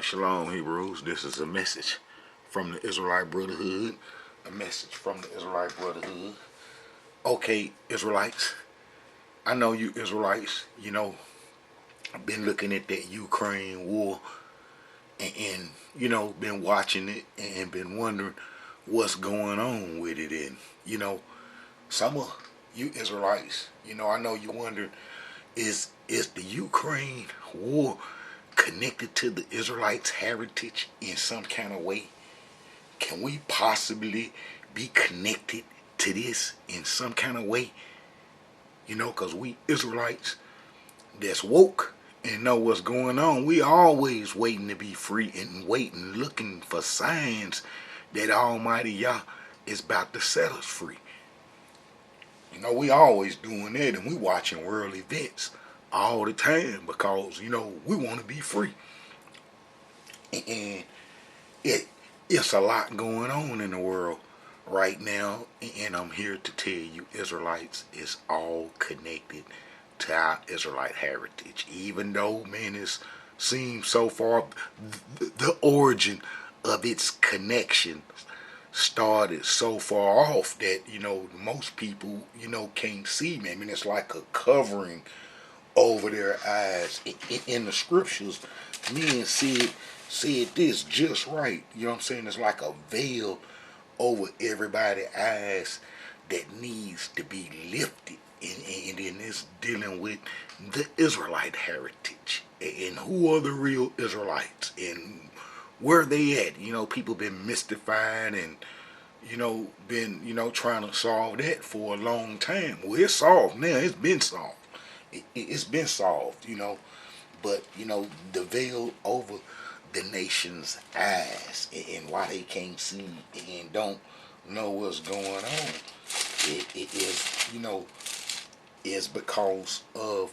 Shalom, Hebrews. This is a message from the Israelite Brotherhood. A message from the Israelite Brotherhood. Okay, Israelites. I know you Israelites, I've been looking at that Ukraine war and been watching it and been wondering what's going on with it. And, some of you Israelites, I know you wondering, is the Ukraine war connected to the Israelites' heritage in some kind of way? Can we possibly be connected to this in some kind of way? Because we Israelites that's woke and know what's going on, we always waiting to be free and waiting, looking for signs that Almighty Yah is about to set us free. We always doing that, and we watching world events all the time because, we want to be free. And it's a lot going on in the world right now, and I'm here to tell you, Israelites, is all connected to our Israelite heritage. Even though, man, it seems so far, the origin of its connection started so far off that, most people, can't see, man. I mean, it's like a covering over their eyes. In the scriptures, men said this just right. You know what I'm saying? It's like a veil over everybody's eyes that needs to be lifted. And then it's dealing with the Israelite heritage. And who are the real Israelites? And where they at? People been mystified and, been, trying to solve that for a long time. Well, it's solved now. It's been solved. It's been solved, But, the veil over the nation's eyes and why they can't see and don't know what's going on. It is, is because of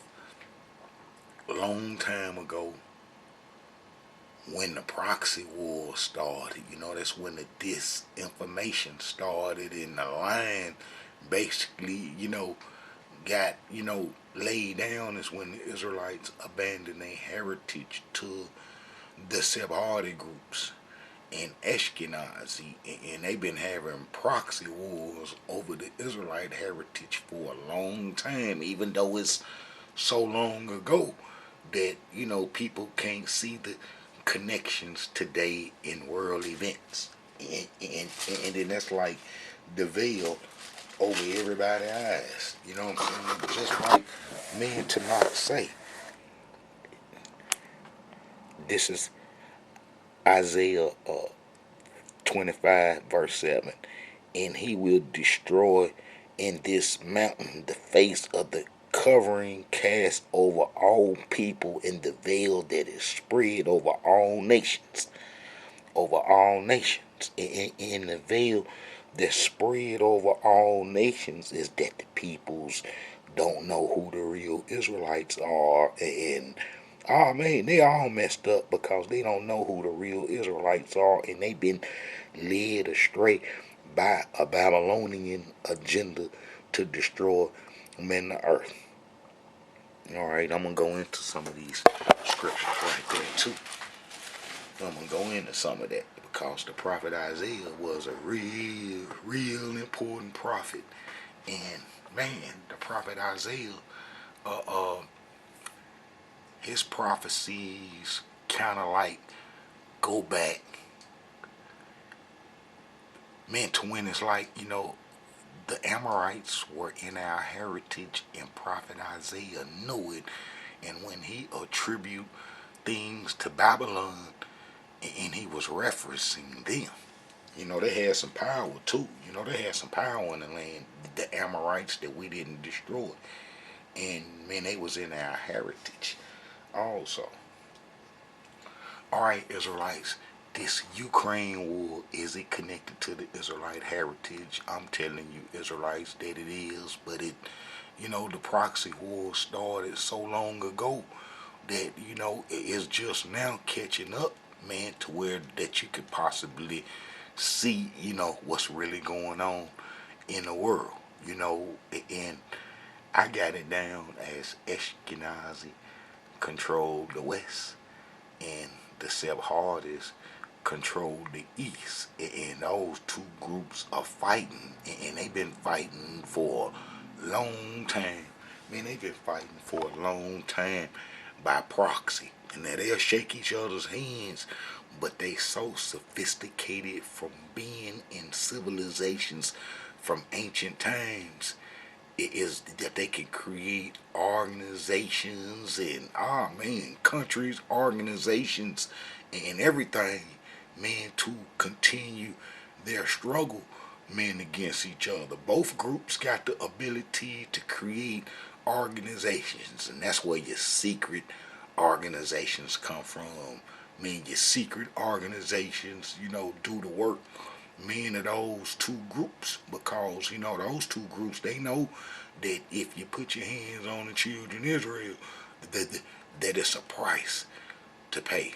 a long time ago when the proxy war started. That's when the disinformation started, and the line basically, got, laid down is when the Israelites abandoned their heritage to the Sephardi groups and Ashkenazi, and they've been having proxy wars over the Israelite heritage for a long time, even though it's so long ago that, people can't see the connections today in world events. And then that's like the veil over everybody's eyes. You know what I'm saying? Just like men to not say. This is Isaiah 25 verse 7. And he will destroy in this mountain the face of the covering cast over all people, and the veil that is spread over all nations. Over all nations. And the veil that's spread over all nations is that the peoples don't know who the real Israelites are. And oh man, they all messed up because they don't know who the real Israelites are, and they've been led astray by a Babylonian agenda to destroy men the earth. Alright, I'm going to go into some of these scriptures right there too. I'm going to go into some of that because the prophet Isaiah was a real important prophet. And man, the prophet Isaiah, his prophecies kind of like go back, man, to when it's like, the Amorites were in our heritage, and prophet Isaiah knew it. And when he attribute things to Babylon, and he was referencing them, they had some power too. They had some power in the land, the Amorites that we didn't destroy. And man, they was in our heritage also. Alright, Israelites, this Ukraine war, is it connected to the Israelite heritage? I'm telling you, Israelites, that it is. But it, the proxy war started so long ago that, it is just now catching up, man, to where that you could possibly see, what's really going on in the world, and I got it down as Ashkenazi controlled the West, and the Sephardis control the East, and those two groups are fighting, and they've been fighting for a long time. Man, they've been fighting for a long time by proxy, and now they'll shake each other's hands, but they so sophisticated from being in civilizations from ancient times. It is that they can create organizations and countries, organizations, and everything, man, to continue their struggle, man, against each other. Both groups got the ability to create organizations, and that's where your secret organizations come from. Man, your secret organizations, do the work, men of those two groups, because those two groups, they know that if you put your hands on the children of Israel, that it's a price to pay.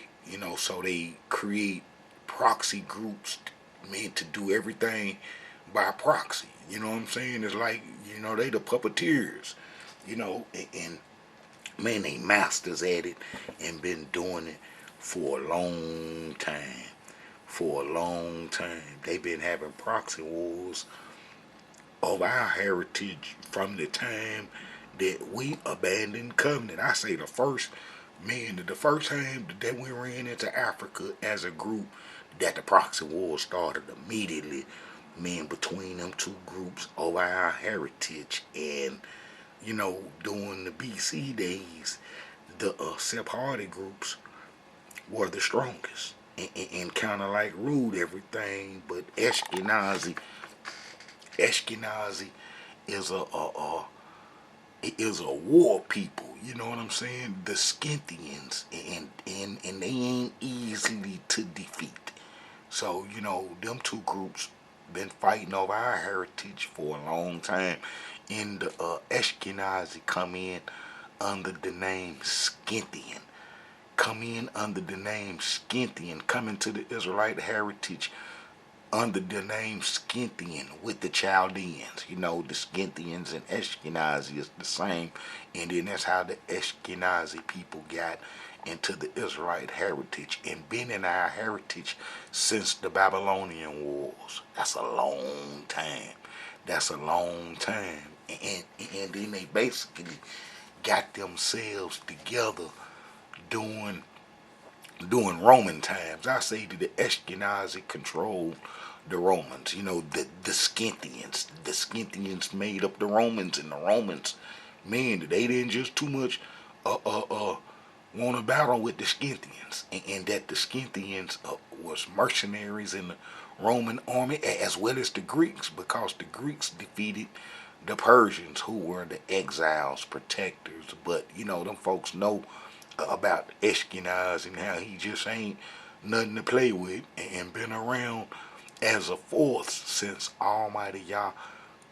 So they create proxy groups, meant to do everything by proxy. You know what I'm saying? It's like, they the puppeteers, and man, they masters at it and been doing it for a long time. For a long time. They've been having proxy wars of our heritage from the time that we abandoned covenant. I say the first time that we ran into Africa as a group, that the proxy war started immediately, man, between them two groups over our heritage. And during the BC days, the Sephardi groups were the strongest, and kind of like ruled everything. But Ashkenazi is a war people. You know what I'm saying? The Scythians, and they ain't easily to defeat. So them two groups been fighting over our heritage for a long time. And the Ashkenazi come in under the name Scythian. Come in under the name Scythian. Come into the Israelite heritage under the name Scythian with the Chaldeans. The Scythians and Ashkenazi is the same. And then that's how the Ashkenazi people got into the Israelite heritage and been in our heritage since the Babylonian Wars. That's a long time. That's a long time. And then they basically got themselves together during Roman times. I say that the Ashkenazi controlled the Romans. The Scythians. The Scythians made up the Romans, and the Romans, man, they didn't just too much want to battle with the Scythians, and that the Scythians was mercenaries in the Roman army, as well as the Greeks, because the Greeks defeated the Persians, who were the exiles, protectors. But them folks know about Ashkenaz and how he just ain't nothing to play with, and been around as a force since Almighty Yah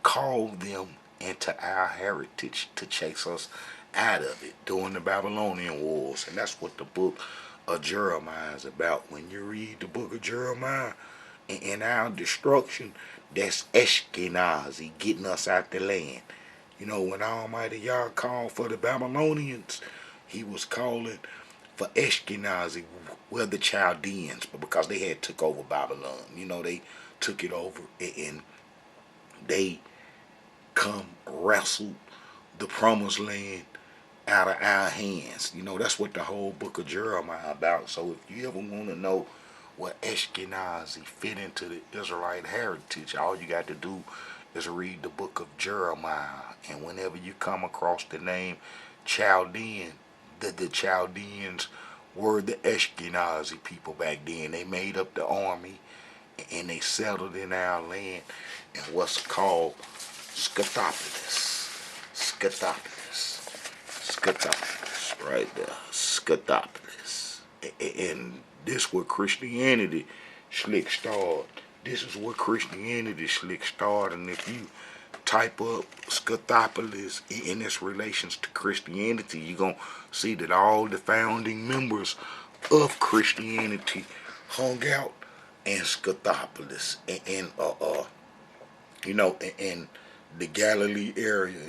called them into our heritage to chase us out of it during the Babylonian Wars. And that's what the book of Jeremiah is about. When you read the book of Jeremiah and our destruction, that's Ashkenazi getting us out the land. When Almighty Yah called for the Babylonians, he was calling for Ashkenazi, well, the Chaldeans, but because they had took over Babylon. They took it over, and they come wrestled the promised land out of our hands. That's what the whole book of Jeremiah about. So if you ever want to know what Ashkenazi fit into the Israelite heritage, all you got to do is read the book of Jeremiah. And whenever you come across the name Chaldean, the Chaldeans were the Ashkenazi people back then. They made up the army, and they settled in our land in what's called Scythopolis. Scythopolis, right there. Scythopolis. And this where Christianity slick started. This is where Christianity slick started. And if you type up Scythopolis in its relations to Christianity, you're going to see that all the founding members of Christianity hung out in Scythopolis in the Galilee area,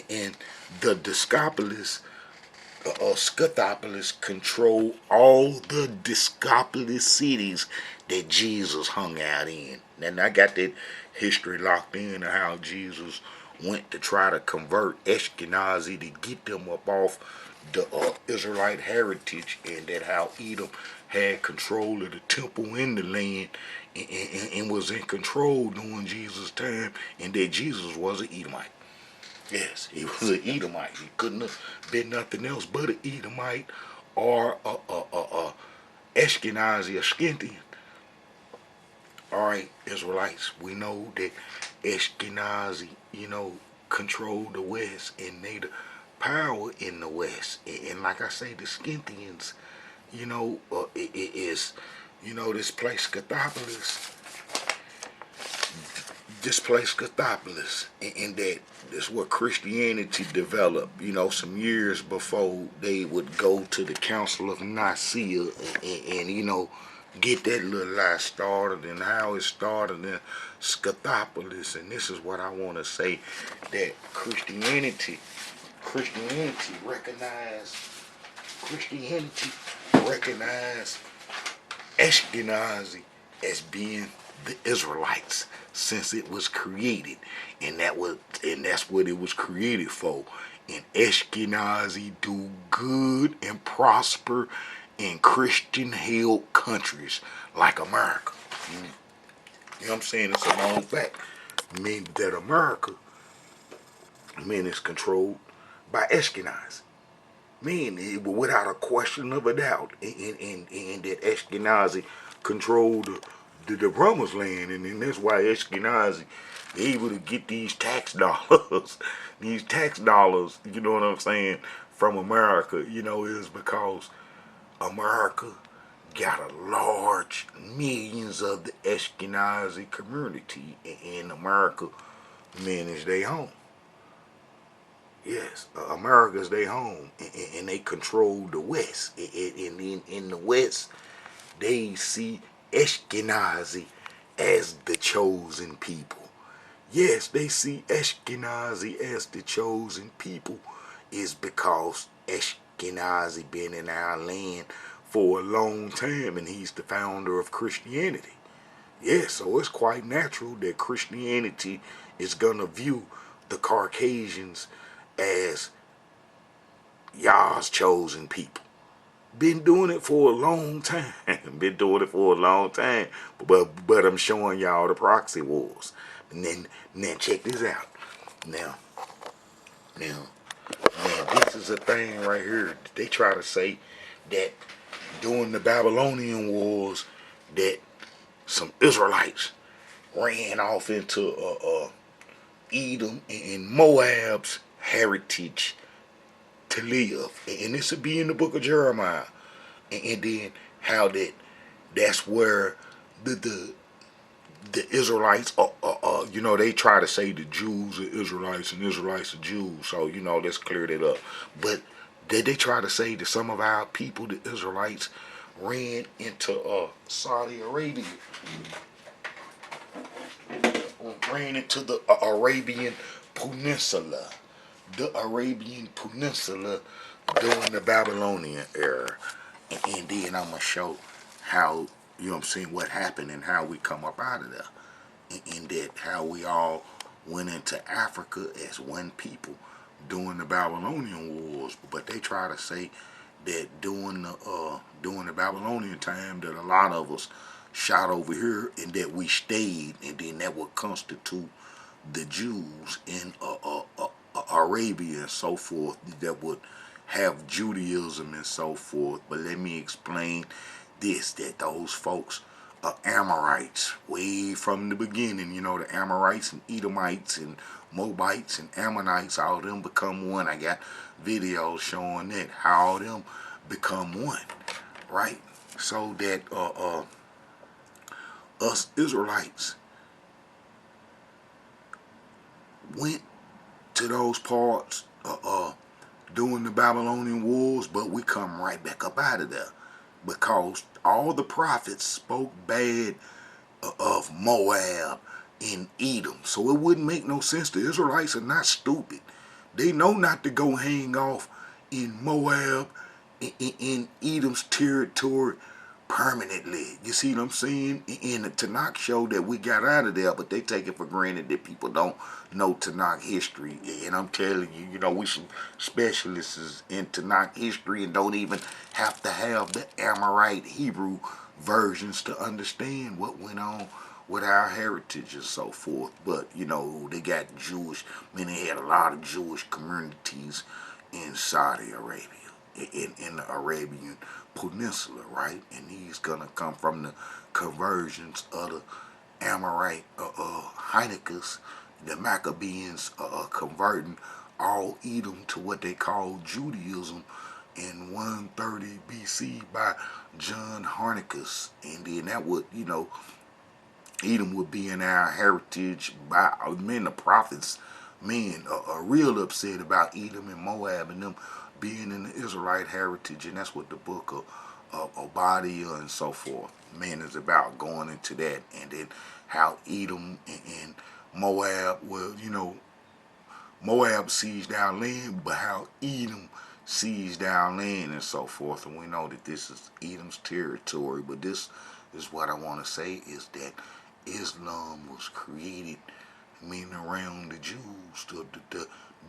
and the Discopolis Scythopolis controlled all the Discopolis cities that Jesus hung out in. And I got that history locked in of how Jesus went to try to convert Ashkenazi to get them up off the Israelite heritage, and that how Edom had control of the temple in the land, and was in control during Jesus' time, and that Jesus was an Edomite. Yes, he was an Edomite. He couldn't have been nothing else but an Edomite or a Ashkenazi, a Scythian. All right, Israelites, we know that Ashkenazi, control the West, and they the power in the West. And like I say, the Scythians, it is, this place, Scythopolis, displaced Scythopolis, and that's where Christianity developed, some years before they would go to the Council of Nicaea, and get that little lie started, and how it started in Scythopolis. And this is what I want to say, that Christianity recognized Ashkenazi as being the Israelites since it was created, and that's what it was created for. And Ashkenazi do good and prosper in Christian-held countries like America. You know what I'm saying? It's a known fact. Meaning that America, is controlled by Ashkenazi. Without a question of a doubt, and that Ashkenazi controlled the promised land, and that's why Ashkenazi able to get these tax dollars, you know what I'm saying, from America, is because America got a large millions of the Ashkenazi community, and America manage their home. Yes, America's their home, and they control the West. And in the West, they see Ashkenazi as the chosen people. Yes, they see Ashkenazi as the chosen people is because Ashkenazi been in our land for a long time, and he's the founder of Christianity. Yes, so it's quite natural that Christianity is going to view the Caucasians as Yah's chosen people. Been doing it for a long time. But I'm showing y'all the proxy wars. And then check this out. Now, this is a thing right here. They try to say that during the Babylonian wars, that some Israelites ran off into Edom and Moab's heritage to live, and this would be in the book of Jeremiah, and then how that's where the Israelites they try to say the Jews are Israelites and Israelites are Jews, so let's clear that up. But they try to say that some of our people, the Israelites, ran into Saudi Arabia, ran into the Arabian Peninsula, during the Babylonian era. And then I'm going to show how, what happened and how we come up out of there. And that how we all went into Africa as one people during the Babylonian wars. But they try to say that during the Babylonian time that a lot of us shot over here, and that we stayed, and then that would constitute the Jews in Arabia and so forth, that would have Judaism and so forth. But let me explain this, that those folks are Amorites way from the beginning. The Amorites and Edomites and Moabites and Ammonites, all of them become one. I got videos showing that, how all of them become one, right? So that us Israelites went to those parts during the Babylonian wars, but we come right back up out of there because all the prophets spoke bad of Moab and Edom. So it wouldn't make no sense. The Israelites are not stupid. They know not to go hang off in Moab, in Edom's territory permanently. You see what I'm saying? In the Tanakh show that we got out of there, but they take it for granted that people don't know Tanakh history. And I'm telling you, you know, we some specialists in Tanakh history and don't even have to have the Amorite Hebrew versions to understand what went on with our heritage and so forth. But, you know, they got Jewish, I mean, they had a lot of Jewish communities in Saudi Arabia, in the Arabian Peninsula, right? And these gonna come from the conversions of the Amorite Heinekas, the Maccabees converting all Edom to what they call Judaism in 130 BC by John Harnicus. And then that would, you know, Edom would be in our heritage by men, the prophets, men are real upset about Edom and Moab and them being in the Israelite heritage, and that's what the book of Obadiah and so forth, man, is about, going into that, and then how Edom and Moab, well, you know, Moab seized our land, but how Edom seized our land and so forth, and we know that this is Edom's territory, but this is what I want to say is that Islam was created, meaning around the Jews,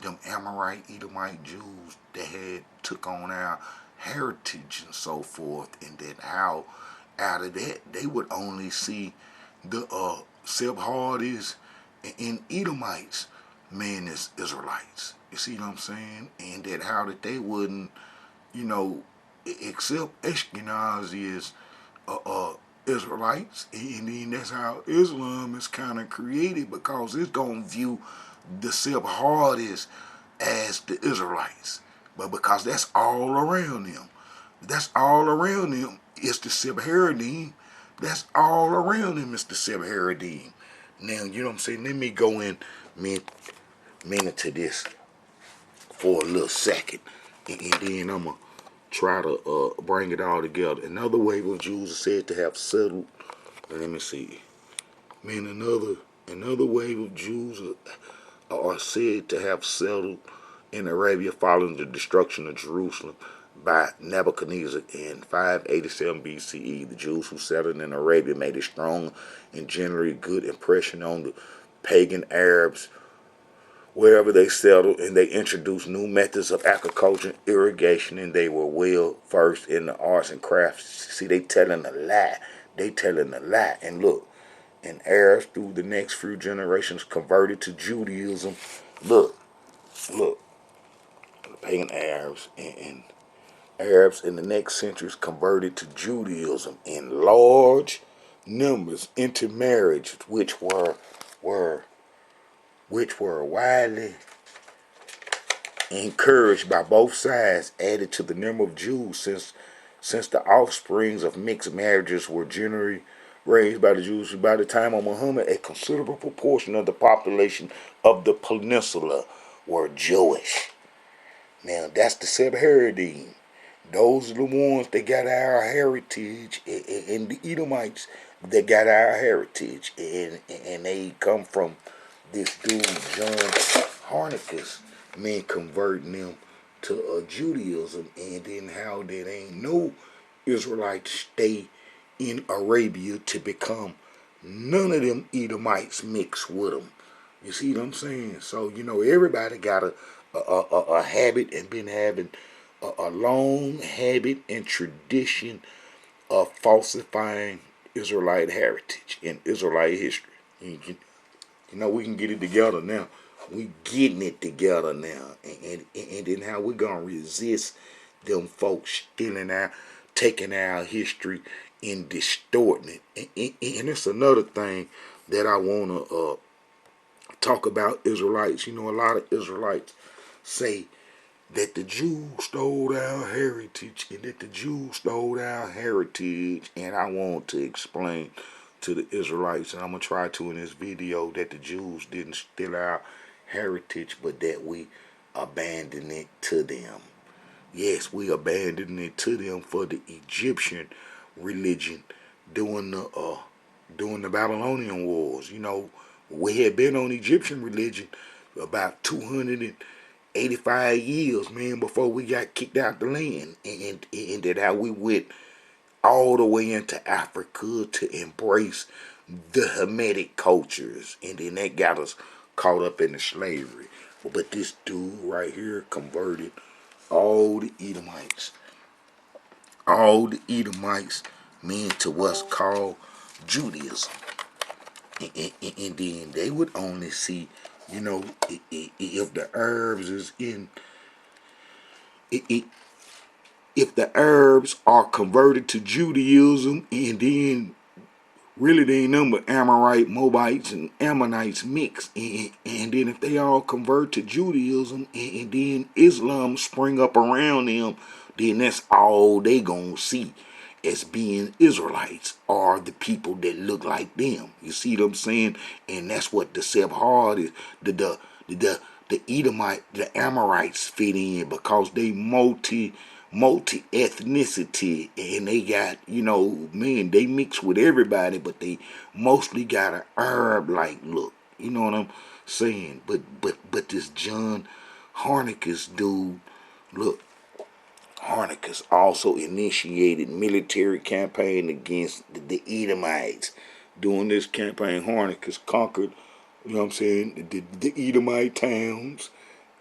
them Amorite, Edomite Jews that had took on our heritage and so forth, and then how out of that they would only see the Sephardi's and Edomites, man, as Israelites. You see what I'm saying? And that how that they wouldn't, you know, accept Ashkenazi as Israelites, and then that's how Islam is kind of created, because it's gonna view the Sephardi's as the Israelites, but because that's all around them, that's all around them. It's the Sephardim. That's all around them. It's the Sephardim. Now you know what I'm saying. Let me go in minute to this for a little second, and then I'm gonna try to bring it all together. Another wave of Jews are said to have settled. Let me see. Man, another wave of Jews are said to have settled in Arabia following the destruction of Jerusalem by Nebuchadnezzar in 587 BCE. The Jews who settled in Arabia made a strong and generally good impression on the pagan Arabs wherever they settled, and they introduced new methods of agriculture and irrigation, and they were well versed in the arts and crafts. See, they telling a lie. They telling a lie. And look, and Arabs through the next few generations converted to Judaism. Look, the pagan Arabs and Arabs in the next centuries converted to Judaism in large numbers, into marriage, which were widely encouraged by both sides, added to the number of Jews, since the offsprings of mixed marriages were generally raised by the Jews. By the time of Muhammad, a considerable proportion of the population of the peninsula were Jewish. Now that's the Sephardim. Those are the ones that got our heritage, and the Edomites that got our heritage, and they come from this dude John Harnicus, man, converting them to Judaism, and then how that ain't no Israelites stay in Arabia to become none of them Edomites mixed with them. You see what I'm saying? So you know everybody got a habit and been having a long habit and tradition of falsifying Israelite heritage and Israelite history. You know, we can get it together now. We getting it together now. And then how we gonna resist them folks stealing our, taking our history and distorting it. And it's another thing that I want to talk about Israelites. You know, a lot of Israelites say that the Jews stole our heritage, and that the Jews stole our heritage, and I want to explain to the Israelites, and I'm going to try to in this video, that the Jews didn't steal our heritage, but that we abandoned it to them. Yes, we abandoned it to them for the Egyptian religion during the Babylonian wars. You know, we had been on Egyptian religion about 200 85 years, man, before we got kicked out the land. And that how we went all the way into Africa to embrace the Hamitic cultures. And then that got us caught up in the slavery. But this dude right here converted all the Edomites. All the Edomites, man, to what's called Judaism. And then they would only see, if the herbs is in, if the Arabs are converted to Judaism, and then really they ain't nothing but Amorite, Moabites, and Ammonites mixed. And then if they all convert to Judaism, and then Islam spring up around them, then that's all they gonna see as being Israelites, are the people that look like them. You see what I'm saying? And that's what the Sephardi, the Edomite, the Amorites fit in, because they multi ethnicity, and they got, man, they mix with everybody, but they mostly got an Arab like look. You know what I'm saying? But this John Harnicus dude, look, Harnicus also initiated military campaign against the Edomites. During this campaign, Harnicus conquered, what I'm saying, the Edomite towns,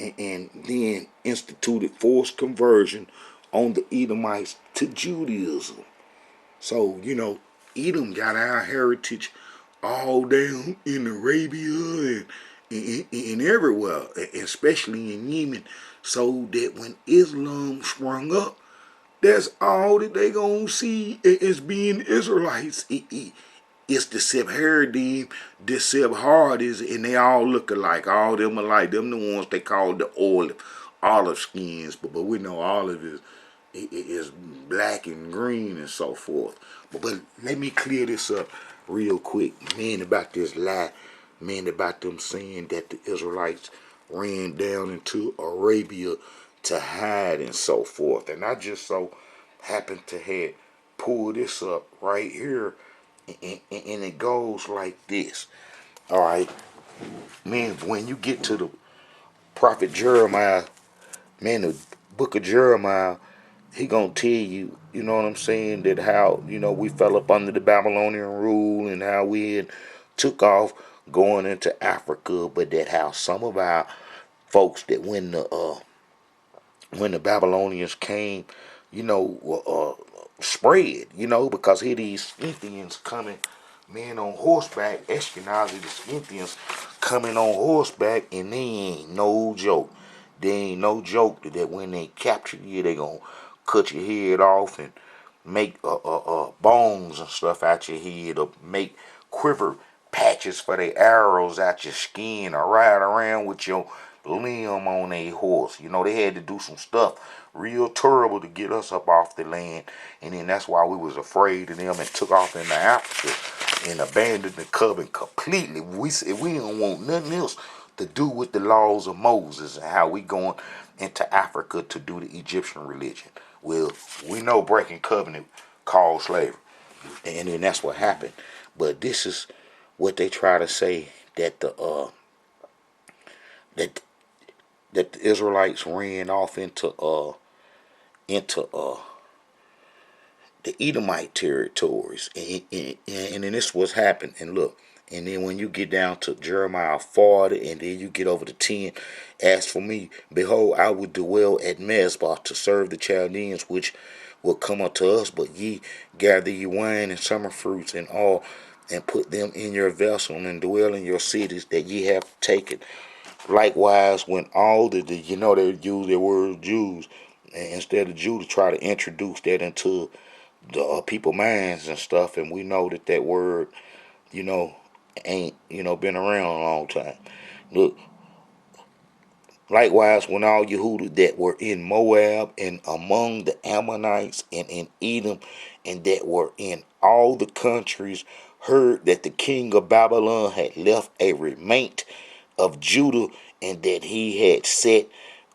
and then instituted forced conversion on the Edomites to Judaism. So, Edom got our heritage all down in Arabia and everywhere, especially in Yemen, so that when Islam sprung up, that's all that they gonna see as being Israelites. It's the Sephardi, the Sephardis, and they all look alike. All them alike. Them the ones they call the olive skins, but we know olive is black and green and so forth. But let me clear this up real quick, man, about this lie, man, about them saying that the Israelites ran down into Arabia to hide and so forth. And I just so happened to have pulled this up right here, and it goes like this. All right, man, when you get to the prophet Jeremiah, man, the book of Jeremiah, he gonna tell you, you know what I'm saying, that how, we fell up under the Babylonian rule, and how we had took off going into Africa, but that how some of our folks, that when the Babylonians came, spread, because here these Scythians coming, men on horseback, Ashkenazi, the Scythians coming on horseback, and they ain't no joke. They ain't no joke that when they capture you, they gonna cut your head off and make bones and stuff out your head, or make quiver patches for their arrows out your skin, or ride around with your limb on a horse. They had to do some stuff real terrible to get us up off the land, and then that's why we was afraid of them and took off into Africa and abandoned the covenant completely. We said we don't want nothing else to do with the laws of Moses, and how we going into Africa to do the Egyptian religion. Well, we know breaking covenant called slavery, and then that's what happened. But this is what they try to say, that that the Israelites ran off into the Edomite territories, and then this was happened. And look, and then when you get down to Jeremiah 40, and then you get over to 10, as for me, behold, I would dwell at Mezbah to serve the Chaldeans, which will come unto us, but ye gather ye wine and summer fruits and all, and put them in your vessel, and dwell in your cities that ye have taken. Likewise, when all they use their word Jews, and instead of Jew, to try to introduce that into the people minds and stuff, and we know that word, you know, ain't been around a long time. Look, likewise, when all Yehuda that were in Moab and among the Ammonites and in Edom, and that were in all the countries, heard that the king of Babylon had left a remaint of Judah, and that he had set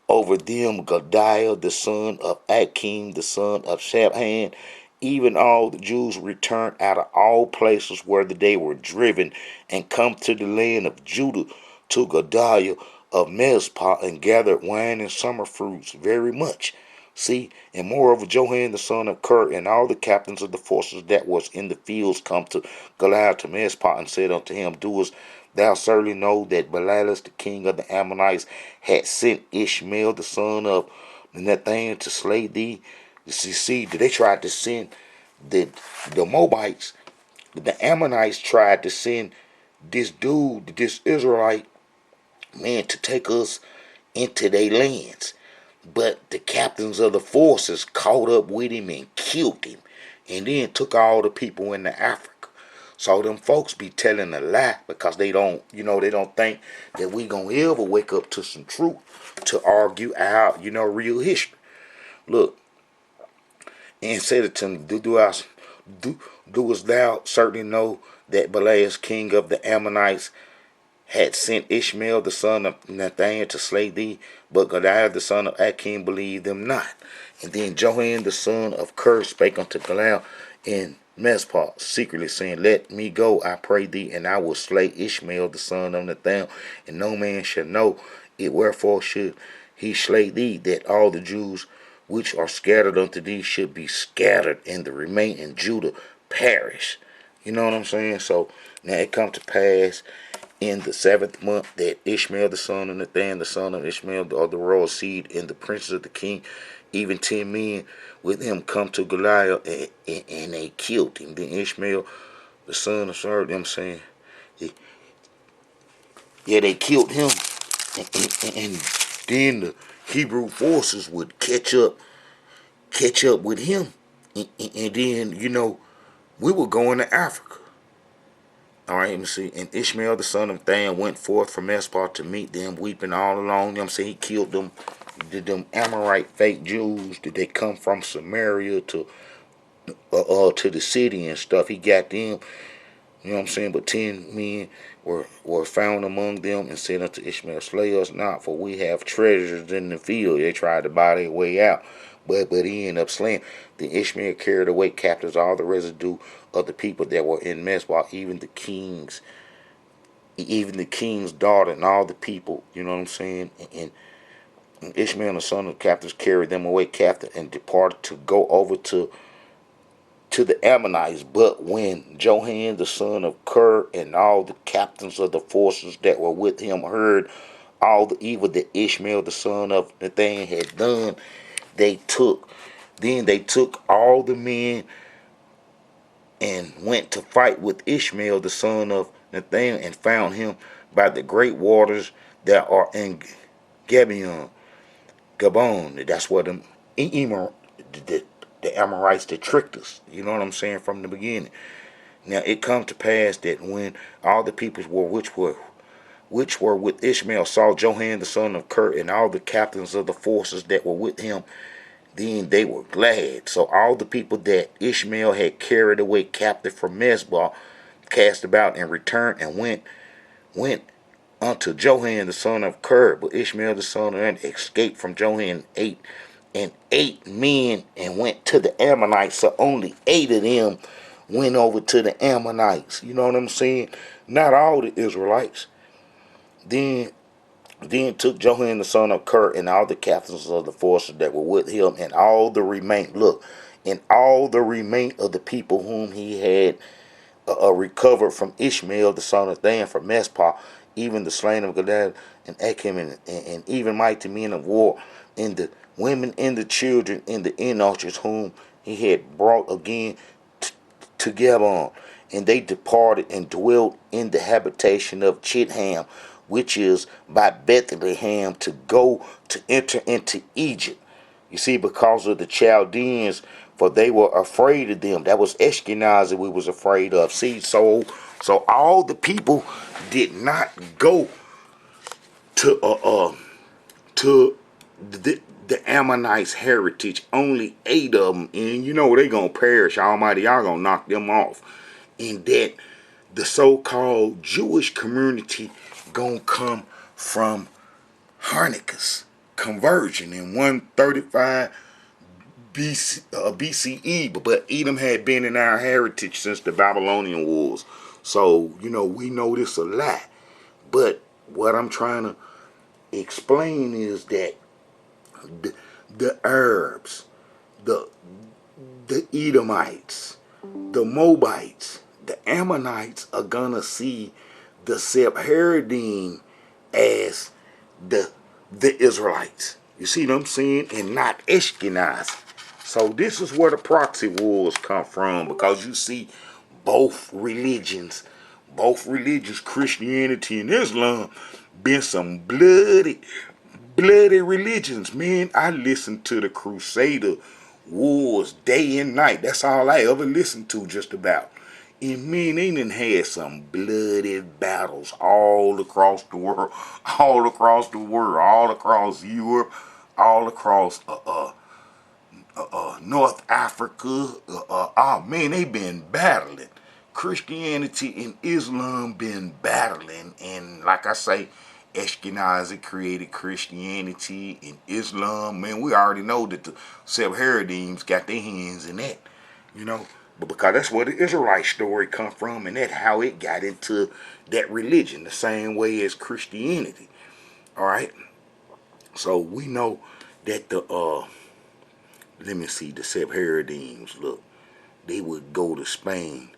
over them Gadiah the son of Akim the son of Shaphan, even all the Jews returned out of all places where they were driven, and come to the land of Judah, to Gadiah of Mizpah, and gathered wine and summer fruits very much. See, and moreover, Johan the son of Ker and all the captains of the forces that was in the fields come to Goliath to Mizpah, and said unto him, Doest thou certainly know that Belial the king of the Ammonites had sent Ishmael the son of Nathaniel to slay thee? See, they tried to send the Moabites, the Ammonites tried to send this dude, this Israelite man, to take us into their lands. But the captains of the forces caught up with him and killed him, and then took all the people into Africa. So them folks be telling a lie because they don't, they don't think that we gonna ever wake up to some truth to argue out, real history. Look, and said it to him, doest thou certainly know that Belial, king of the Ammonites, had sent Ishmael the son of Nathaniel to slay thee? But Goliath the son of Achim believed them not. And then Johan the son of Ker spake unto Goliath in Mizpah secretly, saying, Let me go, I pray thee, and I will slay Ishmael the son of Nathaniel, and no man shall know it. Wherefore should he slay thee, that all the Jews which are scattered unto thee should be scattered, and the remain in Judah perish? You know what I'm saying? So now it come to pass in the 7th month that Ishmael the son of Nathan, the son of Ishmael of the royal seed, and the princes of the king, even 10 men with him, come to Goliath, and they killed him. Then Ishmael the son of Sar, them saying, yeah, they killed him, and then the Hebrew forces would catch up with him, and then we were going to Africa. All right, let me see. And Ishmael the son of Than went forth from Mizpah to meet them, weeping all along. Them say he killed them Amorite fake Jews that they come from Samaria to the city and stuff. He got them. You know what I'm saying? But 10 men were found among them, and said unto Ishmael, Slay us not, for we have treasures in the field. They tried to buy their way out, but he ended up slaying. Then Ishmael carried away captives all the residue of the people that were in Mizpah, even the king's daughter and all the people. You know what I'm saying? And Ishmael and the son of the captives carried them away captive, and departed to go over to the Ammonites. But when Johan the son of Ker and all the captains of the forces that were with him heard all the evil that Ishmael the son of Nathan had done, they took all the men and went to fight with Ishmael the son of Nathan, and found him by the great waters that are in Gabon. That's what the Amorites that tricked us. You know what I'm saying, from the beginning. Now it come to pass that when all the peoples which were with Ishmael saw Johan the son of Ker and all the captains of the forces that were with him, then they were glad. So all the people that Ishmael had carried away captive from Mizpah cast about and returned, and went unto Johan the son of Ker. But Ishmael the son of Aaron escaped from Johan, and 8 men, and went to the Ammonites. So only 8 of them went over to the Ammonites. You know what I'm saying? Not all the Israelites. Then took Johan the son of Ker and all the captains of the forces that were with him, and all the remain. Look, and all the remain of the people whom he had recovered from Ishmael the son of Dan from Mizpah, even the slain of Goliath and Achim, and even mighty men of war, and the women and the children and the Enochites whom he had brought again to Gabon. And they departed and dwelt in the habitation of Chitham, which is by Bethlehem, to go to enter into Egypt. You see, because of the Chaldeans, for they were afraid of them. That was Ashkenazi we was afraid of. See, so all the people did not go to the Ammonites' heritage. Only 8 of them, and they gonna perish. Almighty, y'all gonna knock them off. And that the so-called Jewish community gonna come from Hanukkah's conversion in 135 BCE, but Edom had been in our heritage since the Babylonian Wars. So we know this a lot. But what I'm trying to explain is that the Arabs, the the Edomites, the Moabites, the Ammonites are gonna see the Sephardim as the Israelites. You see what I'm saying? And not Ashkenazi. So this is where the proxy wars come from, because you see both religions, Christianity and Islam, been some bloody religions. Man, I listened to the Crusader wars day and night. That's all I ever listened to, just about. And man, they done had some bloody battles all across the world, all across Europe, all across North Africa. Oh man, they been battling. Christianity and Islam been battling, and like I say, Ashkenazi created Christianity and Islam. Man, we already know that the Sephardims got their hands in that, you know. But because that's where the Israelite story come from, and that's how it got into that religion, the same way as Christianity. All right. So we know that let me see, the Sephardims, look, they would go to Spain.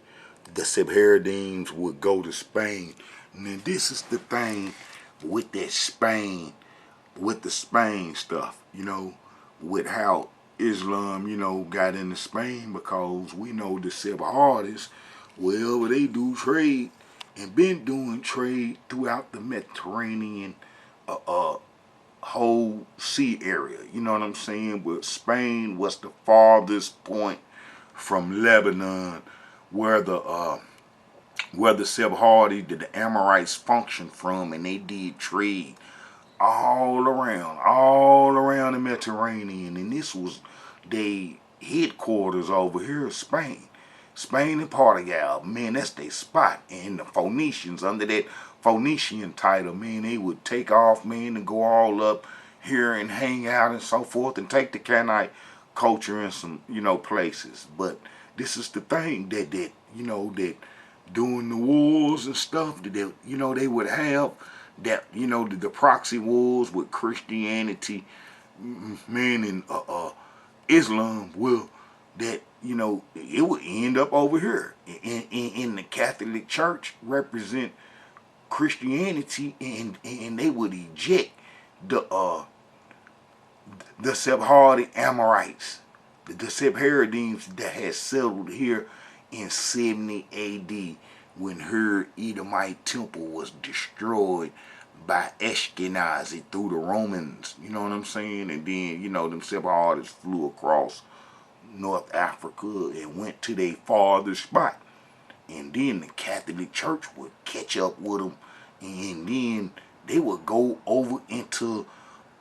The Sephardims would go to Spain. And then this is the thing with that Spain, with the Spain stuff, with how Islam, got into Spain, because we know the Sephardists, well, they do trade and been doing trade throughout the Mediterranean whole sea area. You know what I'm saying? But Spain was the farthest point from Lebanon where the Sephardi, the Amorites functioned from, and they did trade all around the Mediterranean, and this was their headquarters over here, Spain. Spain and Portugal, man, that's their spot. And the Phoenicians, under that Phoenician title, man, they would take off, man, and go all up here and hang out and so forth, and take the Canaanite culture in some, places. But this is the thing that during the wars and stuff that they would have, that the proxy wars with Christianity, man, and Islam, will that it would end up over here in the Catholic Church represent Christianity, and they would eject the Sephardi Amorites, the Sephardims that had settled here in 70 A.D. when her Edomite temple was destroyed by Ashkenazi through the Romans. You know what I'm saying? And then, them Sephardists flew across North Africa and went to their farthest spot. And then the Catholic Church would catch up with them, and then they would go over into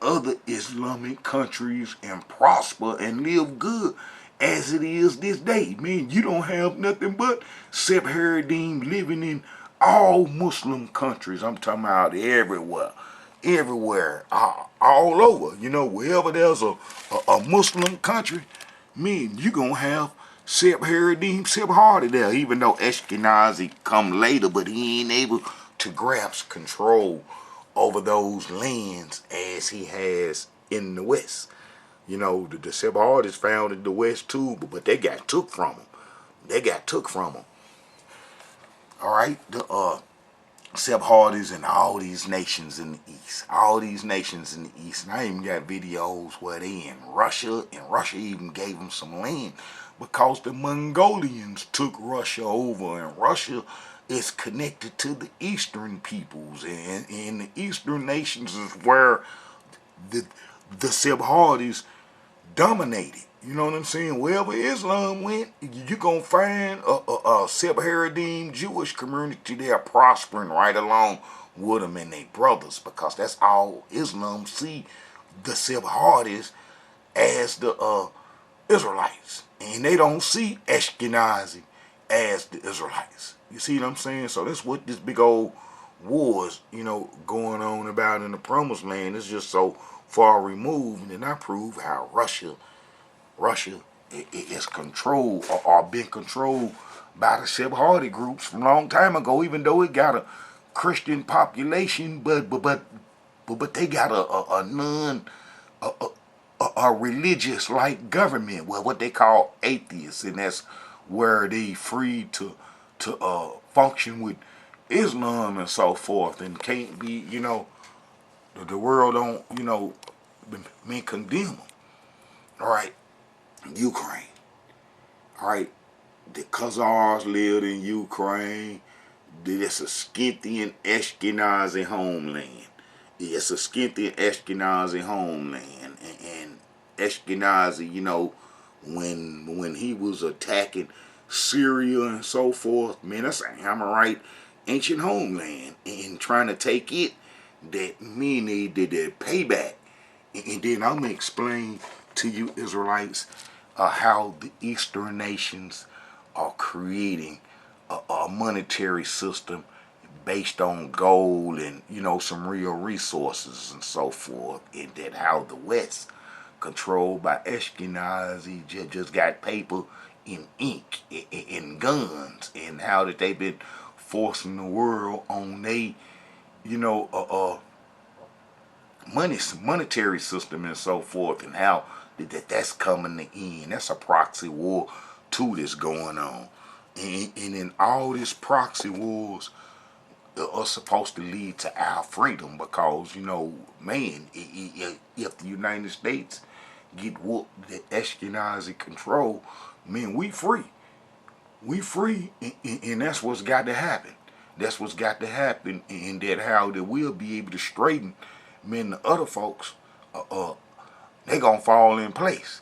other Islamic countries and prosper and live good as it is this day. Man, you don't have nothing but Sephardim living in all Muslim countries. I'm talking about everywhere, all over. Wherever there's a Muslim country, man, you gonna have Sephardi there, even though Ashkenazi come later, but he ain't able to grasp control over those lands as he has in the West. The Sephardists found in the West too, but they got took from them. All right, the Sephardists and all these nations in the East, and I even got videos where they in Russia, and Russia even gave them some land because the Mongolians took Russia over, and Russia is connected to the Eastern peoples, and the Eastern nations is where the Sephardists dominated. You know what I'm saying? Wherever Islam went, you're going to find a Sephardim Jewish community there prospering right along with them and their brothers, because that's all Islam see the Sephardis as the Israelites. And they don't see Ashkenazi as the Israelites. You see what I'm saying? So that's what this big old wars, going on about in the promised land. Is just so far removed, and I prove how Russia is controlled, or been controlled by the Sephardi groups from a long time ago, even though it got a Christian population, but but they got a non a, a religious like government, well, what they call atheists, and that's where they free to function with Islam and so forth, and can't be, the world don't, men condemn them. All right, Ukraine. All right, the Khazars lived in Ukraine. It's a Scythian Ashkenazi homeland. It's a Scythian Ashkenazi homeland, and Ashkenazi, when he was attacking Syria and so forth, man, that's a Amorite ancient homeland, and trying to take it, that mean they did payback. And then I'm gonna explain to you Israelites how the Eastern nations are creating a monetary system based on gold and some real resources and so forth, and that how the West, controlled by Ashkenazi, just got paper and ink and guns, and how that they've been forcing the world on they monetary system and so forth, and how that's coming to end. That's a proxy war too that's going on, and in all these proxy wars are supposed to lead to our freedom, because man, if the United States get whooped, the Ashkenazi control, man, we free, and that's what's got to happen. That's what's got to happen, and that how that we'll be able to straighten, man, the other folks, they gonna fall in place.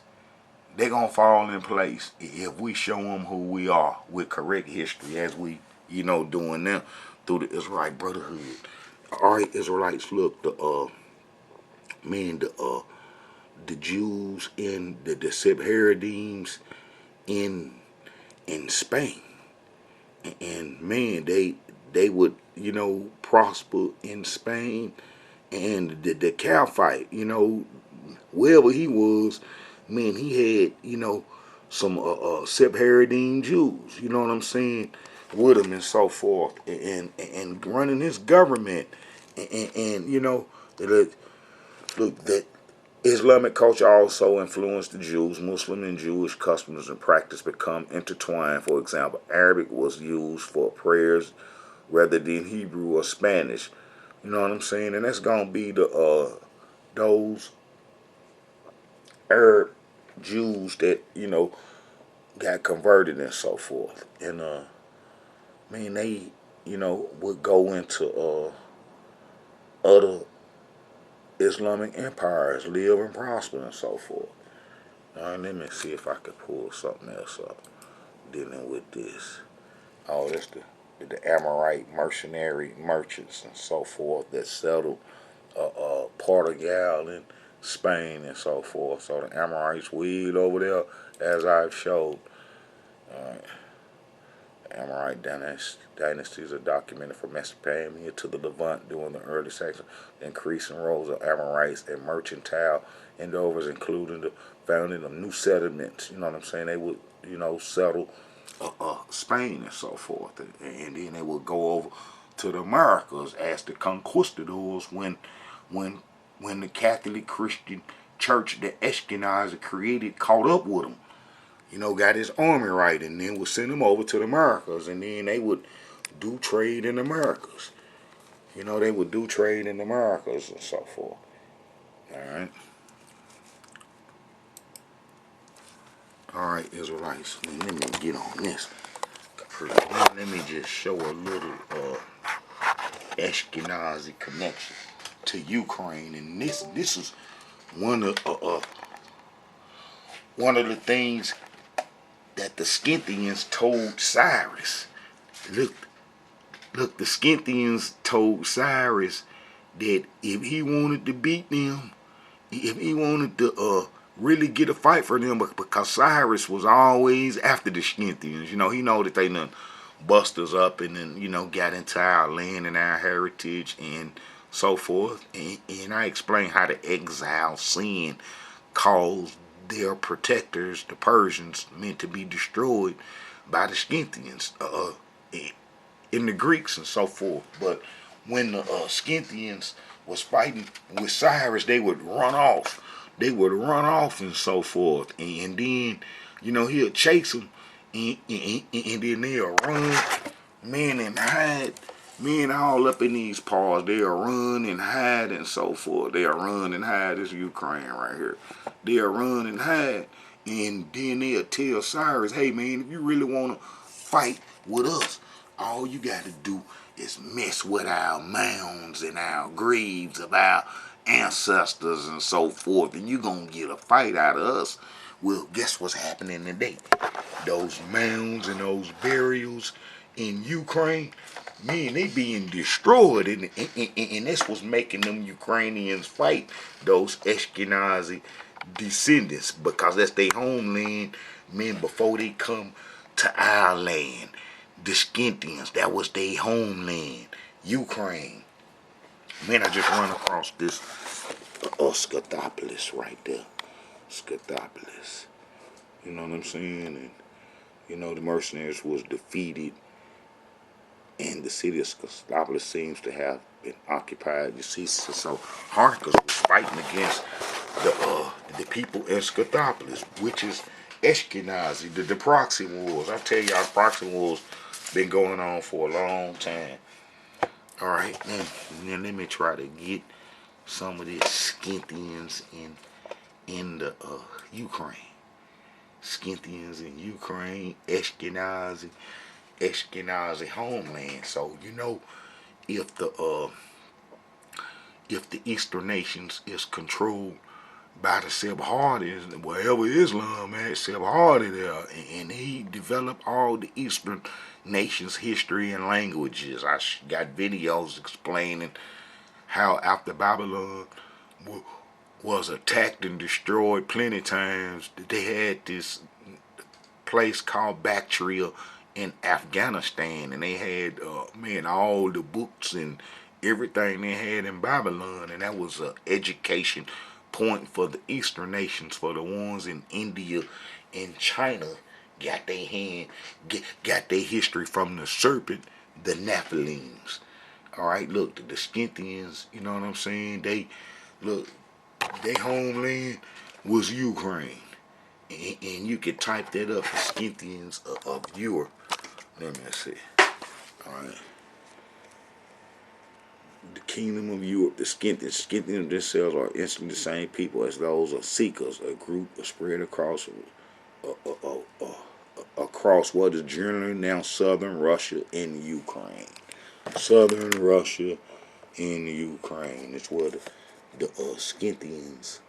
They gonna fall in place if we show them who we are with correct history, as we, doing now through the Israelite Brotherhood. All right, Israelites, look, the Jews in the Sephardims in Spain, and man, they would prosper in Spain, and the Caliphate, wherever he was, man, he had some Sephardim Jews, you know what I'm saying, with him and so forth, and running his government, and look, that Islamic culture also influenced the Jews. Muslim and Jewish customs and practice become intertwined. For example, Arabic was used for prayers rather than Hebrew or Spanish. You know what I'm saying? And that's gonna be the those Arab Jews that got converted and so forth. And man, they would go into other Islamic empires, live and prosper and so forth. All right, let me see if I could pull something else up dealing with this. Oh, that's the Amorite mercenary merchants and so forth that settled Portugal and Spain and so forth. So the Amorites weed over there, as I've showed. Amorite dynasties are documented from Mesopotamia to the Levant during the early sections. The increasing roles of Amorites and mercantile endeavors, including the founding of new settlements. You know what I'm saying? They would, settle Spain and so forth, and then they would go over to the Americas as the conquistadors when the Catholic Christian Church that Ashkenazi created caught up with them. Got his army right, and then would send them over to the Americas, and then they would do trade in the Americas. They would do trade in the Americas and so forth. All right, Israelites. Let me get on this. Let me just show a little Ashkenazi connection to Ukraine, and this is one of the things that the Scythians told Cyrus. Look, the Scythians told Cyrus that if he wanted to beat them, if he wanted to really get a fight for them, because Cyrus was always after the Scythians. He know that they done bust us up and then, got into our land and our heritage and so forth. And I explained how the exile sin caused their protectors, the Persians, meant to be destroyed by the Scythians, in the Greeks and so forth. But when the Scythians was fighting with Cyrus, they would run off. They would run off and so forth. And then, he'll chase them. And then they'll run, man, and hide. Men all up in these paws. They'll run and hide and so forth. They'll run and hide. This Ukraine right here. They'll run and hide. And then they'll tell Cyrus, hey, man, if you really want to fight with us, all you got to do is mess with our mounds and our graves of our ancestors and so forth, and you gonna get a fight out of us. Well, guess what's happening today? Those mounds and those burials in Ukraine, man, they being destroyed, and this was making them Ukrainians fight those Ashkenazi descendants, because that's their homeland, man, before they come to our land. The Scythians, that was their homeland, Ukraine. Man, I just run across this Scythopolis right there. Scythopolis. You know what I'm saying? And, the mercenaries was defeated, and the city of Scythopolis seems to have been occupied. You see, so Harkers was fighting against the people in Scythopolis, which is Ashkenazi, the proxy wars. I tell y'all, proxy wars been going on for a long time. All right, now let me try to get some of these Scythians in the Ukraine. Scythians in Ukraine, Ashkenazi homeland. So if the Eastern nations is controlled by the Sephardis, wherever Islam at, Sephardi there, and he developed all the Eastern nations' history and languages. I got videos explaining how after Babylon was attacked and destroyed plenty times, they had this place called Bactria in Afghanistan, and they had all the books and everything they had in Babylon, and that was an education point for the Eastern nations, for the ones in India and China. Got their history from the serpent, the Nephilims. All right, look, the Scythians, you know what I'm saying? Their homeland was Ukraine. And you can type that up, the Scythians of Europe. Let me see. All right. The kingdom of Europe, the Scythians themselves are instantly the same people as those of Seekers, a group spread across what is generally now southern Russia and Ukraine. Southern Russia and Ukraine. It's where the Scythians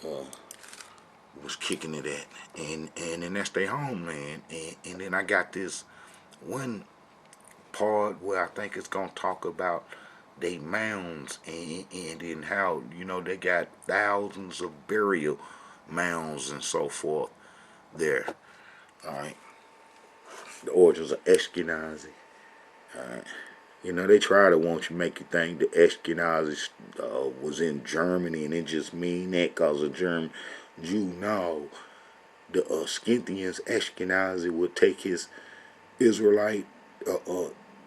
was kicking it at, and then that's their homeland. And then I got this one part where I think it's gonna talk about they mounds, and then how they got thousands of burial mounds and so forth there. All right, the origins of Ashkenazi. All right. They try to want you make you think the Ashkenazi was in Germany, and it just mean that cause of German Jew. No, the Scythians, Ashkenazi would take his Israelite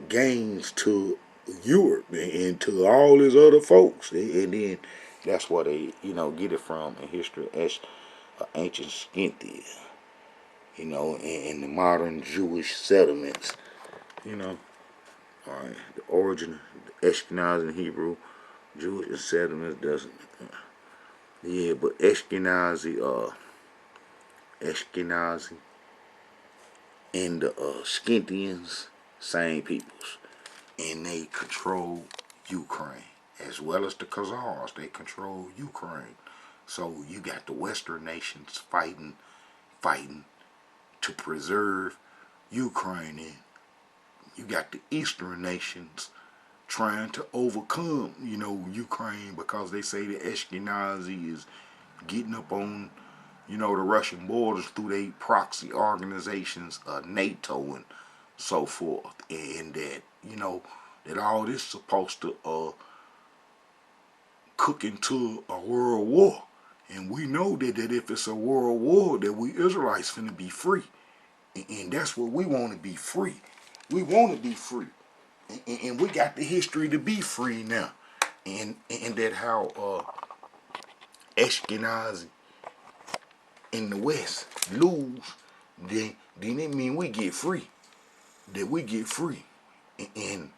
gains to Europe and to all his other folks, and then that's where they get it from in history as ancient Scythia, and the modern Jewish settlements, All right, the origin, the Ashkenazi in Hebrew, Jewish settlements doesn't. Yeah, but Ashkenazi and the Scythians, same peoples, and they control Ukraine as well as the Khazars. They control Ukraine. So you got the Western nations fighting to preserve Ukraine, and you got the Eastern nations trying to overcome, Ukraine, because they say the Ashkenazi is getting up on, the Russian borders through their proxy organizations, NATO and so forth, and that, that all this supposed to cook into a world war. And we know that if it's a world war, that we Israelites finna be free. And that's what we want to be, free. We want to be free. And we got the history to be free now. and that how Ashkenazi in the West lose, then it mean we get free. That we get free. And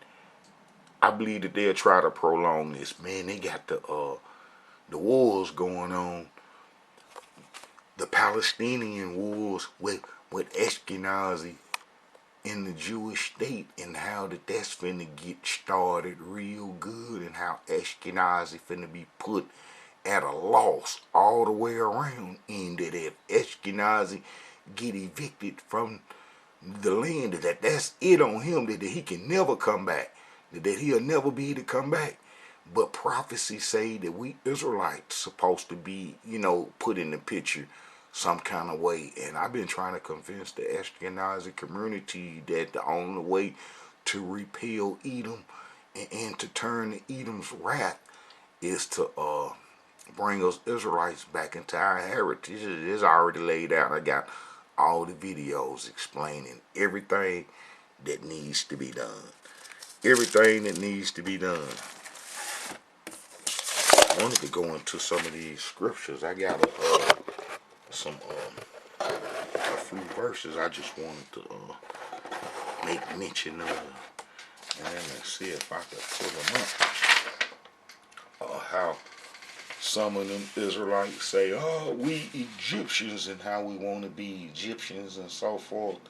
I believe that they'll try to prolong this. Man, they got the wars going on, the Palestinian wars with Ashkenazi in the Jewish state, and how that's finna get started real good, and how Ashkenazi finna be put at a loss all the way around, and that if Ashkenazi get evicted from the land, that's it on him, that he can never come back, that he'll never be able to come back. But prophecy say that we Israelites supposed to be, put in the picture some kind of way. And I've been trying to convince the Ashkenazi community that the only way to repel Edom and to turn Edom's wrath is to bring us Israelites back into our heritage. It's already laid out. I got all the videos explaining everything that needs to be done. Everything that needs to be done. I wanted to go into some of these scriptures. I got a few verses I just wanted to make mention of, and let's see if I can pull them up. How some of them Israelites say, "Oh, we Egyptians," and how we want to be Egyptians and so forth.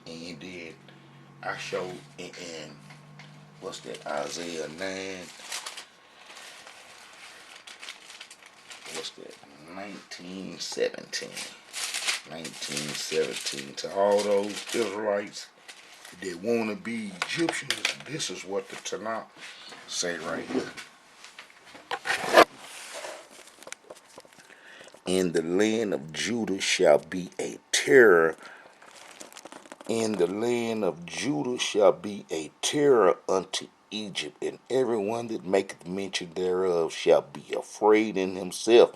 And then I showed in what's that, Isaiah 9. What's that? 1917 to all those Israelites that want to be Egyptians. This is what the Tanakh say right here. In the land of Judah shall be a terror. In the land of Judah shall be a terror unto Egypt, and everyone that maketh mention thereof shall be afraid in himself,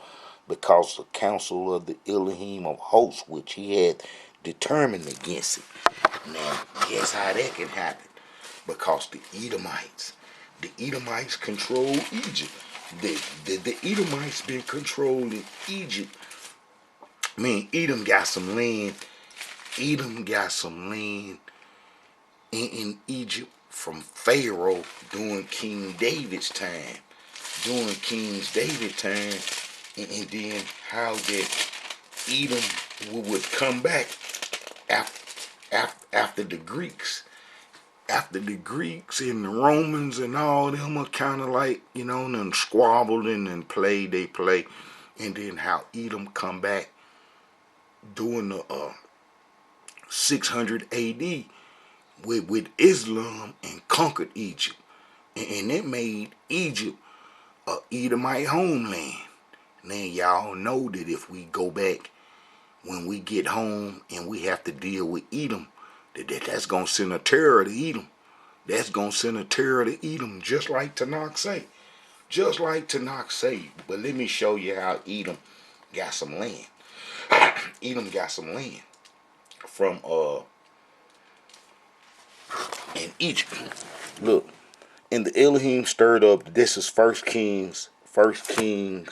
because the counsel of the Elohim of hosts which he had determined against it. Now, guess how that can happen? Because the Edomites control Egypt. The Edomites been controlling Egypt. I mean, Edom got some land. Edom got some land in Egypt from Pharaoh during King David's time. During King David's time, and then how that Edom would come back after the Greeks. After the Greeks and the Romans and all them are kind of like, and squabbled and played, and then how Edom come back during the 600 AD with Islam and conquered Egypt, and it made Egypt a Edomite homeland. Now y'all know that if we go back, when we get home and we have to deal with Edom, that's gonna send a terror to Edom. That's gonna send a terror to Edom, just like Tanakh say. Just like Tanakh say. But let me show you how Edom got some land. Edom got some land from in Egypt. Look, and the Elohim stirred up. This is 1 Kings 14.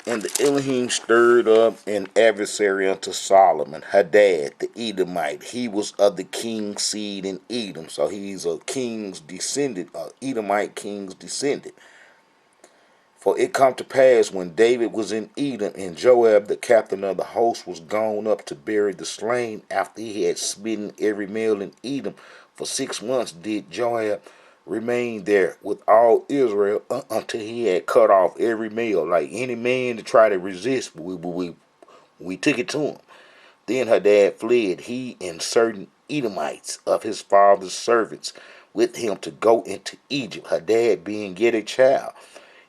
And the Elohim stirred up an adversary unto Solomon, Hadad the Edomite. He was of the king's seed in Edom, so he's a king's descendant, a Edomite king's descendant. For it come to pass, when David was in Edom, and Joab the captain of the host was gone up to bury the slain, after he had smitten every male in Edom, for 6 months did Joab remain there with all Israel until he had cut off every male. Like any man to try to resist, we took it to him. Then Hadad fled, he and certain Edomites of his father's servants with him, to go into Egypt, Hadad being yet a child.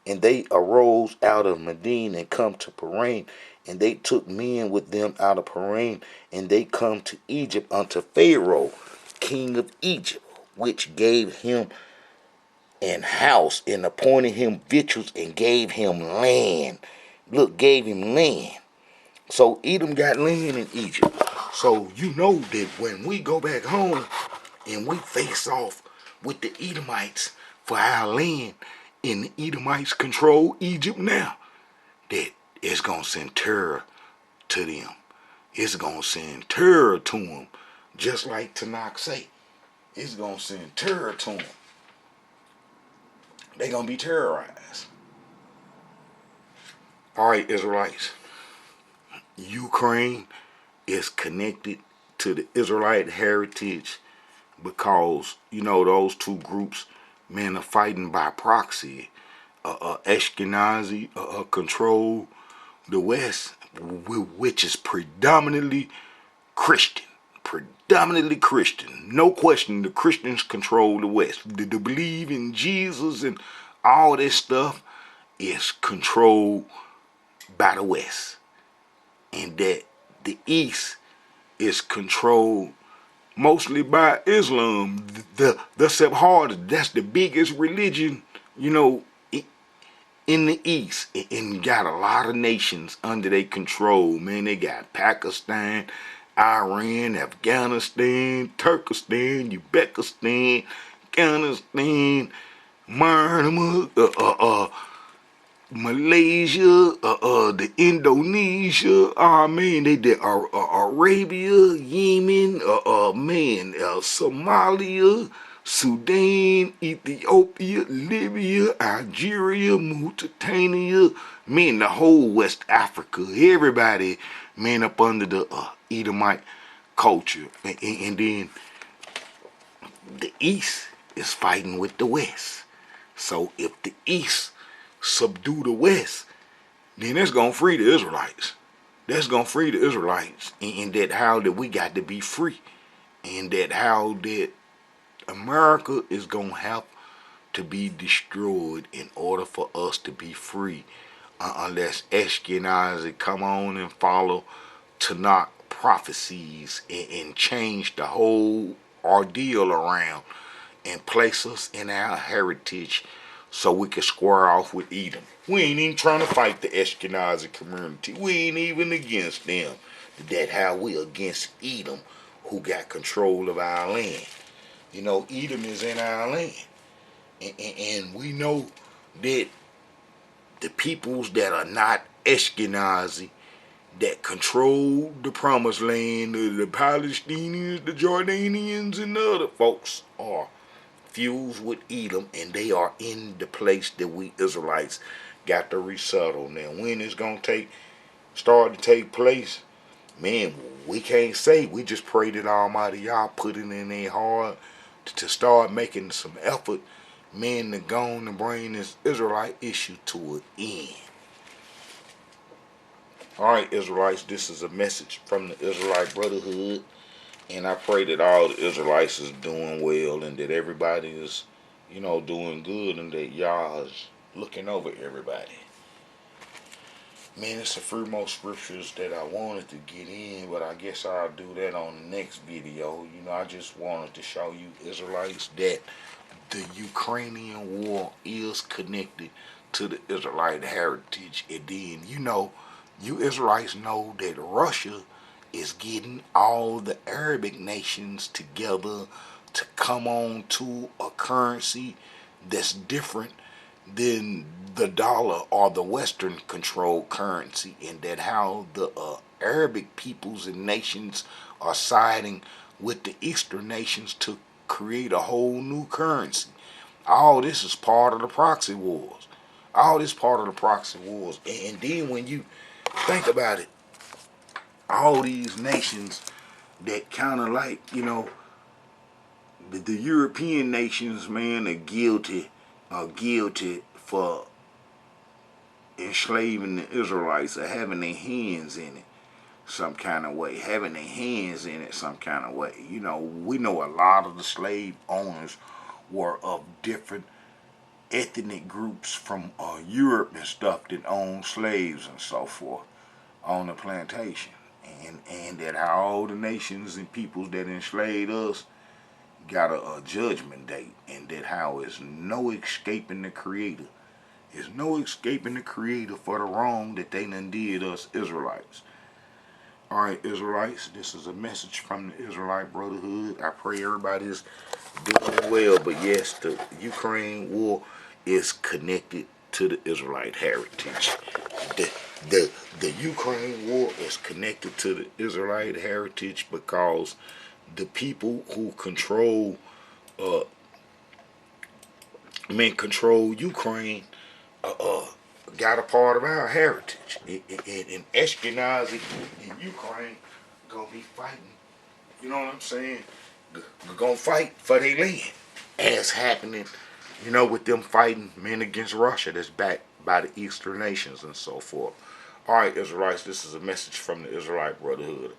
And they arose out of Medine and come to Paran, and they took men with them out of Paran, and they come to Egypt unto Pharaoh, king of Egypt, which gave him an house and appointed him victuals and gave him land. Look, gave him land. So Edom got land in Egypt. So you know that when we go back home and we face off with the Edomites for our land, and the Edomites control Egypt now, that it's going to send terror to them. It's going to send terror to them, just like Tanakh say. It's going to send terror to them. They're going to be terrorized. All right, Israelites. Ukraine is connected to the Israelite heritage because, those two groups, man, are fighting by proxy. Ashkenazi control the West, which is predominantly Christian. Predominantly Christian. No question, the Christians control the West. The believe in Jesus and all this stuff is controlled by the West. And that the East is controlled mostly by Islam. The Sephardi, that's the biggest religion, in the East, and got a lot of nations under their control. Man, they got Pakistan, Iran, Afghanistan, Turkestan, Uzbekistan, Afghanistan, Myanmar, Malaysia, the Indonesia, man, they did Arabia, Yemen, Somalia, Sudan, Ethiopia, Libya, Algeria, Mauritania, man, the whole West Africa, everybody, man, up under the Edomite culture. And then the East is fighting with the West. So if the East subdue the West, then that's gonna free the Israelites. That's gonna free the Israelites, and that how that we got to be free, and that how that America is gonna have to be destroyed in order for us to be free, unless Ashkenazi come on and follow Tanakh prophecies and change the whole ordeal around and place us in our heritage so we can square off with Edom. We ain't even trying to fight the Ashkenazi community. We ain't even against them. That how we against Edom, who got control of our land. Edom is in our land. And we know that the peoples that are not Ashkenazi, that control the promised land, the Palestinians, the Jordanians, and the other folks are fused with Edom, and they are in the place that we Israelites got to resettle. Now, when it's gonna start to take place, man, we can't say. We just pray that Almighty Yah put it in their heart to start making some effort, man, to go on and bring this Israelite issue to an end. All right, Israelites, this is a message from the Israelite Brotherhood. And I pray that all the Israelites is doing well, and that everybody is, doing good, and that Yah is looking over everybody. Man, it's a few more scriptures that I wanted to get in, but I guess I'll do that on the next video. I just wanted to show you Israelites that the Ukrainian war is connected to the Israelite heritage. And then, you Israelites know that Russia is getting all the Arabic nations together to come on to a currency that's different than the dollar or the Western controlled currency, and that how the Arabic peoples and nations are siding with the Eastern nations to create a whole new currency. All this is part of the proxy wars. All this part of the proxy wars. And then when you think about it, all these nations that kind of like, the European nations, man, are guilty for enslaving the Israelites, or having their hands in it some kind of way, some kind of way. We know a lot of the slave owners were of different ethnic groups from Europe and stuff that owned slaves and so forth on the plantation. And that how all the nations and peoples that enslaved us got a judgment date, and that how it's no escaping the Creator. There's no escaping the Creator for the wrong that they done did us Israelites. Alright, Israelites, this is a message from the Israelite Brotherhood. I pray everybody's doing well. But yes, the Ukraine war is connected to the Israelite heritage. The the the Ukraine war is connected to the Israelite heritage because the people who uh control Ukraine got a part of our heritage. In Ashkenazi in Ukraine gonna be fighting. You know what I'm saying? Gonna fight for their land, as happening. With them fighting men against Russia, that's backed by the Eastern nations and so forth. All right, Israelites, this is a message from the Israelite Brotherhood.